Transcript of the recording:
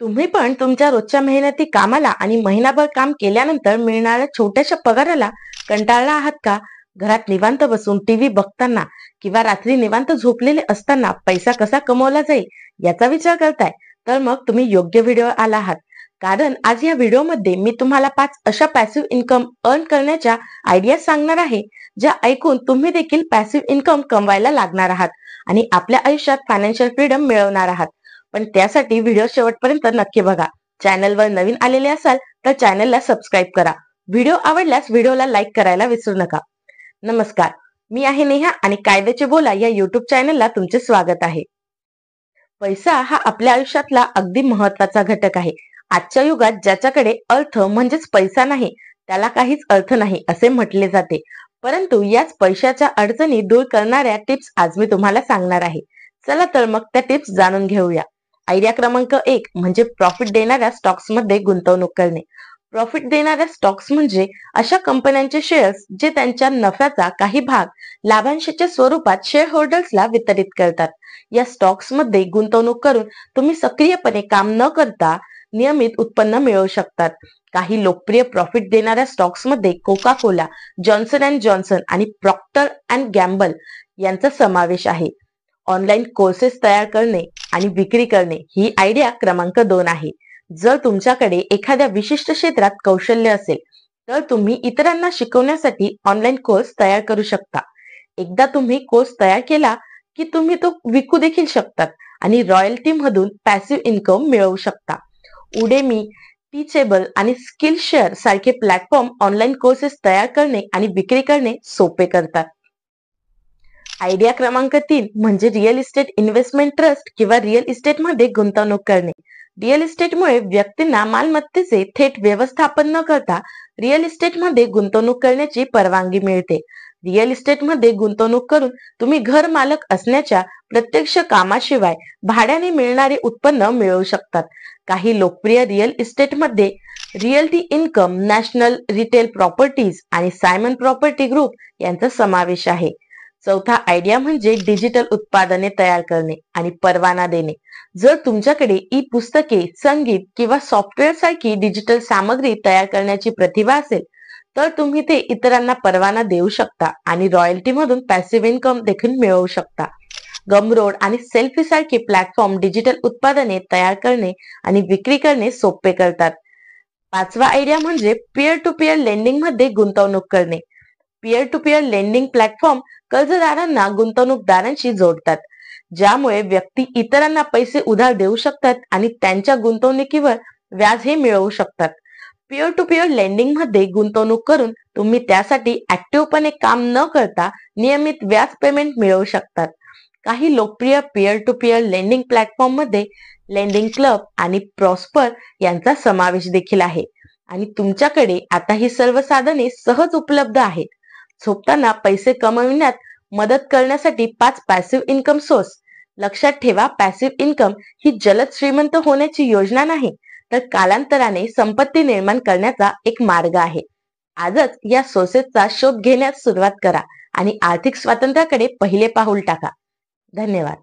तुम्ही पण तुमच्या रोजच्या मेहनती कामाला आणि महिनाभर काम केल्यानंतर मिळणाऱ्या छोट्याशा पगाराला कंटाळला आहात का? घरात निवांत बसून टीव्ही बघताना किंवा रात्री निवांत झोपलेले असताना पैसा कसा कमवला जाईल याचा विचार करताय? तर मग तुम्ही योग्य व्हिडिओ आला आहात. कारण आज या व्हिडिओमध्ये मी तुम्हाला 5 अशा पॅसिव्ह इन्कम अर्न करण्याच्या आयडिया सांगणार आहे, ज्या ऐकून तुम्ही देखील पॅसिव्ह इन्कम कमवायला लागणार आहात आणि आपल्या आयुष्यात फायनान्शियल फ्रीडम मिळवणार आहात. पण त्यासाठी व्हिडिओ शेवटपर्यंत नक्की बघा. चॅनलवर नवीन आलेले असाल तर चॅनलला सबस्क्राईब करा. व्हिडिओ आवडल्यास व्हिडिओला लाईक करायला विसरू नका. नमस्कार, मी आहे नेहा आणि कायद्याचे बोला या युट्यूब चॅनलला तुमचे स्वागत आहे. पैसा हा आपल्या आयुष्यातला अगदी महत्वाचा घटक आहे. आजच्या युगात ज्याच्याकडे अर्थ म्हणजेच पैसा नाही त्याला काहीच अर्थ नाही असे म्हटले जाते. परंतु याच पैशाच्या अडचणी दूर करणाऱ्या टिप्स आज मी तुम्हाला सांगणार आहे. चला तर मग त्या टिप्स जाणून घेऊया. आयडिया क्रमांक 1 म्हणजे प्रॉफिट देणाऱ्या स्टॉक्स मध्ये गुंतवणूक करणे. प्रॉफिट देणाऱ्या स्टॉक्स म्हणजे अशा कंपन्यांचे शेअर्स जे त्यांच्या नफ्याचा काही भाग लाभांशाच्या स्वरूपात शेअर होल्डर्सला वितरित करतात. या स्टॉक्स मध्ये गुंतवणूक करून तुम्ही सक्रियपणे काम न करता नियमित उत्पन्न मिळवू शकतात. काही लोकप्रिय प्रॉफिट देणाऱ्या स्टॉक्स मध्ये Coca Cola, Johnson and Johnson आणि प्रॉक्टर अँड गॅम्बल यांचा समावेश आहे. ऑनलाईन कोर्सेस तयार करणे आणि विक्री करणे ही आयडिया क्रमांक 2 आहे. जर तुमच्याकडे एखाद्या विशिष्ट क्षेत्रात कौशल्य असेल तर तुम्ही इतरांना शिकवण्यासाठी ऑनलाईन कोर्स तयार करू शकता. एकदा तुम्ही कोर्स तयार केला की तुम्ही तो विकू देखील शकतात आणि रॉयल्टी मधून पॅसिव्ह इन्कम मिळवू शकता. उडेमी, टीचेबल आणि स्किल शेअर सारखे प्लॅटफॉर्म ऑनलाईन कोर्सेस तयार करणे आणि विक्री करणे सोपे करतात. आयडिया क्रमांक 3 म्हणजे रिअल इस्टेट इन्व्हेस्टमेंट ट्रस्ट किंवा रिअल इस्टेटमध्ये गुंतवणूक करणे. रिअल इस्टेटमुळे व्यक्तींना मालमत्तेचे थेट व्यवस्थापन न करता रिअल इस्टेटमध्ये गुंतवणूक करण्याची परवानगी मिळते. रिअल इस्टेटमध्ये गुंतवणूक करून तुम्ही घर मालक असण्याच्या प्रत्यक्ष कामाशिवाय भाड्याने मिळणारे उत्पन्न मिळवू शकतात. काही लोकप्रिय रिअल इस्टेटमध्ये realty income, national retail properties आणि सायमन प्रॉपर्टी ग्रुप यांचा समावेश आहे. चौथा आयडिया म्हणजे डिजिटल उत्पादने तयार करणे आणि परवाना देणे. जर तुमच्याकडे ई पुस्तके, संगीत किंवा सॉफ्टवेअर सारखी डिजिटल सामग्री तयार करण्याची प्रतिभा असेल तर तुम्ही ते इतरांना परवाना देऊ शकता आणि रॉयल्टी मधून पॅसिव्ह इन्कम देखील मिळवू शकता. गमरोड आणि सेल्फी सारखी प्लॅटफॉर्म डिजिटल उत्पादने तयार करणे आणि विक्री करणे सोपे करतात. पाचवा आयडिया म्हणजे पीअर टू पीअर लेंडिंग मध्ये गुंतवणूक करणे. Peer to peer lending platform कर्जदारांना गुंतवणूकदारांशी जोडतात, ज्यामुळे व्यक्ती इतरांना पैसे उधार देऊ शकतात आणि त्यांच्या गुंतवणुकीवर व्याज हे मिळवू शकतात. पीअर टू पीअर लेंडिंग मध्ये गुंतवणूक करून तुम्ही त्यासाठी ऍक्टिव्हपणे काम न करता नियमित व्याज पेमेंट मिळवू शकतात. काही लोकप्रिय peer to peer lending platform मध्ये लेंडिंग क्लब आणि प्रॉस्पर यांचा समावेश देखील आहे आणि तुमच्याकडे आता ही सर्व साधने सहज उपलब्ध आहेत. झोपताना पैसे कमविण्यात मदत करण्यासाठी 5 पॅसिव्ह इन्कम सोर्स. लक्षात ठेवा, पॅसिव्ह इन्कम ही जलद श्रीमंत होण्याची योजना नाही, तर कालांतराने संपत्ती निर्माण करण्याचा एक मार्ग आहे. आजच या सोर्सेसचा शोध घेण्यास सुरुवात करा आणि आर्थिक स्वातंत्र्याकडे पहिले पाऊल टाका. धन्यवाद.